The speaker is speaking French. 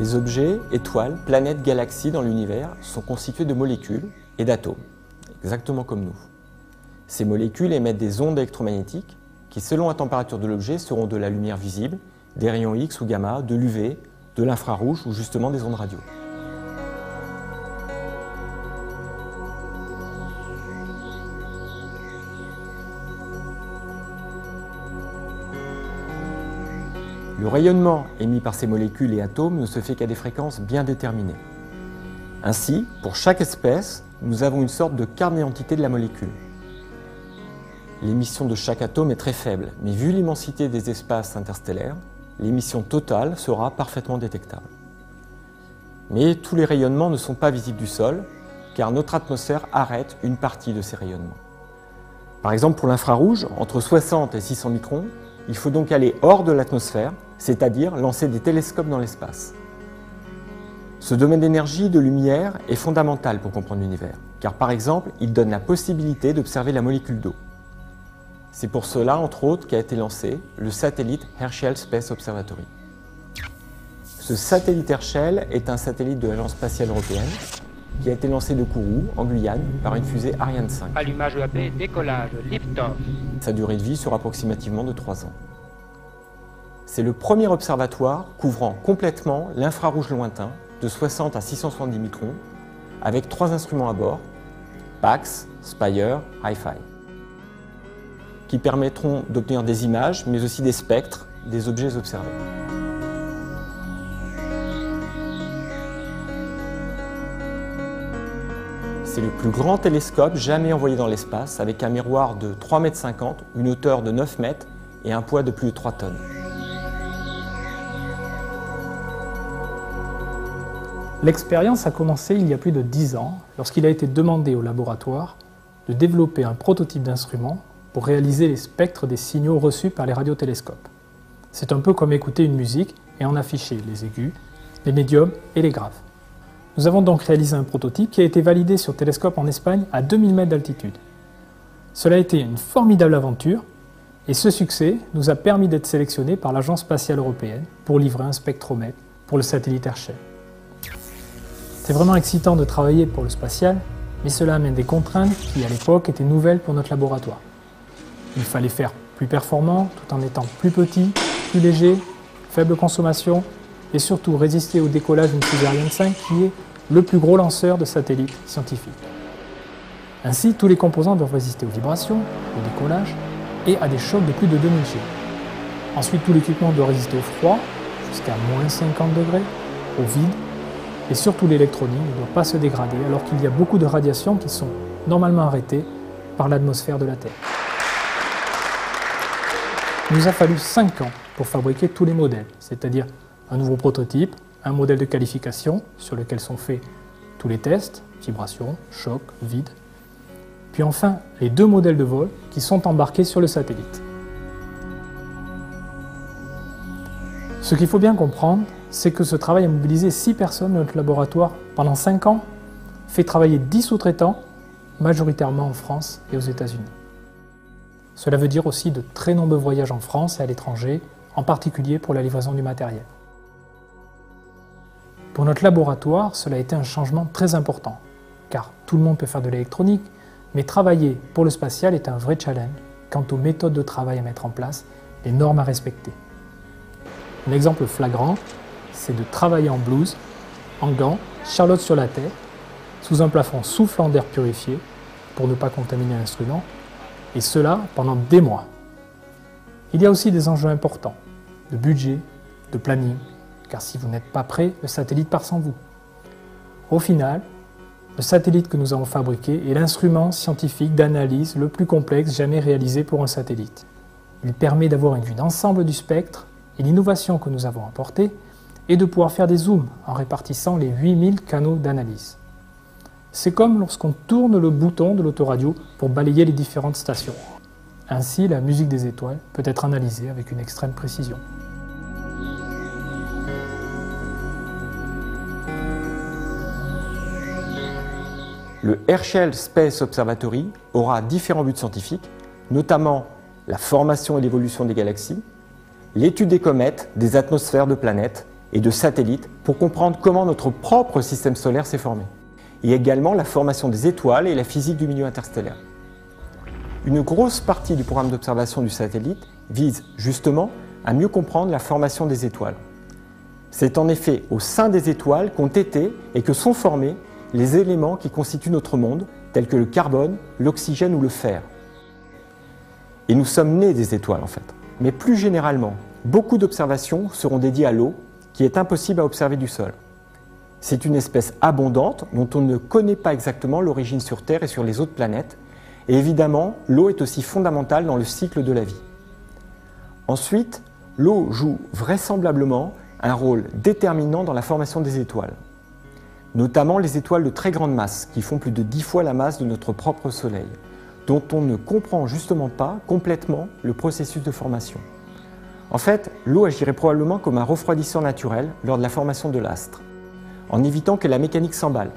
Les objets, étoiles, planètes, galaxies dans l'univers sont constitués de molécules et d'atomes, exactement comme nous. Ces molécules émettent des ondes électromagnétiques qui, selon la température de l'objet, seront de la lumière visible, des rayons X ou gamma, de l'UV, de l'infrarouge ou justement des ondes radio. Le rayonnement émis par ces molécules et atomes ne se fait qu'à des fréquences bien déterminées. Ainsi, pour chaque espèce, nous avons une sorte de carte d'identité de la molécule. L'émission de chaque atome est très faible, mais vu l'immensité des espaces interstellaires, l'émission totale sera parfaitement détectable. Mais tous les rayonnements ne sont pas visibles du sol, car notre atmosphère arrête une partie de ces rayonnements. Par exemple, pour l'infrarouge, entre 60 et 600 microns, il faut donc aller hors de l'atmosphère, c'est-à-dire lancer des télescopes dans l'espace. Ce domaine d'énergie de lumière est fondamental pour comprendre l'univers, car par exemple, il donne la possibilité d'observer la molécule d'eau. C'est pour cela, entre autres, qu'a été lancé le satellite Herschel Space Observatory. Ce satellite Herschel est un satellite de l'Agence spatiale européenne qui a été lancé de Kourou, en Guyane, par une fusée Ariane 5. Allumage EAP, décollage, lift-off. Sa durée de vie sera approximativement de 3 ans. C'est le premier observatoire couvrant complètement l'infrarouge lointain de 60 à 670 microns avec 3 instruments à bord, PAX, Spire, HiFi, qui permettront d'obtenir des images mais aussi des spectres des objets observés. C'est le plus grand télescope jamais envoyé dans l'espace avec un miroir de 3,50 m, une hauteur de 9 mètres et un poids de plus de 3 tonnes. L'expérience a commencé il y a plus de 10 ans, lorsqu'il a été demandé au laboratoire de développer un prototype d'instrument pour réaliser les spectres des signaux reçus par les radiotélescopes. C'est un peu comme écouter une musique et en afficher les aigus, les médiums et les graves. Nous avons donc réalisé un prototype qui a été validé sur télescope en Espagne à 2000 mètres d'altitude. Cela a été une formidable aventure et ce succès nous a permis d'être sélectionnés par l'Agence spatiale européenne pour livrer un spectromètre pour le satellite Herschel. C'est vraiment excitant de travailler pour le spatial, mais cela amène des contraintes qui, à l'époque, étaient nouvelles pour notre laboratoire. Il fallait faire plus performant, tout en étant plus petit, plus léger, faible consommation, et surtout résister au décollage d'une fusée Ariane 5 qui est le plus gros lanceur de satellites scientifiques. Ainsi, tous les composants doivent résister aux vibrations, au décollage et à des chocs de plus de 2000 G. Ensuite, tout l'équipement doit résister au froid, jusqu'à moins 50 degrés, au vide, et surtout l'électronique ne doit pas se dégrader alors qu'il y a beaucoup de radiations qui sont normalement arrêtées par l'atmosphère de la Terre. Il nous a fallu 5 ans pour fabriquer tous les modèles, c'est-à-dire un nouveau prototype, un modèle de qualification sur lequel sont faits tous les tests, vibrations, choc, vide, puis enfin les 2 modèles de vol qui sont embarqués sur le satellite. Ce qu'il faut bien comprendre, c'est que ce travail a mobilisé 6 personnes dans notre laboratoire pendant 5 ans, fait travailler 10 sous-traitants, majoritairement en France et aux États-Unis. Cela veut dire aussi de très nombreux voyages en France et à l'étranger, en particulier pour la livraison du matériel. Pour notre laboratoire, cela a été un changement très important, car tout le monde peut faire de l'électronique, mais travailler pour le spatial est un vrai challenge quant aux méthodes de travail à mettre en place, les normes à respecter. Un exemple flagrant, c'est de travailler en blouse, en gants, charlotte sur la tête, sous un plafond soufflant d'air purifié pour ne pas contaminer l'instrument, et cela pendant des mois. Il y a aussi des enjeux importants, de budget, de planning, car si vous n'êtes pas prêt, le satellite part sans vous. Au final, le satellite que nous avons fabriqué est l'instrument scientifique d'analyse le plus complexe jamais réalisé pour un satellite. Il permet d'avoir une vue d'ensemble du spectre, et l'innovation que nous avons apportée est de pouvoir faire des zooms en répartissant les 8000 canaux d'analyse. C'est comme lorsqu'on tourne le bouton de l'autoradio pour balayer les différentes stations. Ainsi, la musique des étoiles peut être analysée avec une extrême précision. Le Herschel Space Observatory aura différents buts scientifiques, notamment la formation et l'évolution des galaxies, l'étude des comètes, des atmosphères de planètes et de satellites pour comprendre comment notre propre système solaire s'est formé, et également la formation des étoiles et la physique du milieu interstellaire. Une grosse partie du programme d'observation du satellite vise justement à mieux comprendre la formation des étoiles. C'est en effet au sein des étoiles qu'ont été et que sont formés les éléments qui constituent notre monde, tels que le carbone, l'oxygène ou le fer. Et nous sommes nés des étoiles en fait. Mais plus généralement, beaucoup d'observations seront dédiées à l'eau, qui est impossible à observer du sol. C'est une espèce abondante dont on ne connaît pas exactement l'origine sur Terre et sur les autres planètes. Et évidemment, l'eau est aussi fondamentale dans le cycle de la vie. Ensuite, l'eau joue vraisemblablement un rôle déterminant dans la formation des étoiles, notamment les étoiles de très grande masse, qui font plus de 10 fois la masse de notre propre Soleil, dont on ne comprend justement pas complètement le processus de formation. En fait, l'eau agirait probablement comme un refroidisseur naturel lors de la formation de l'astre, en évitant que la mécanique s'emballe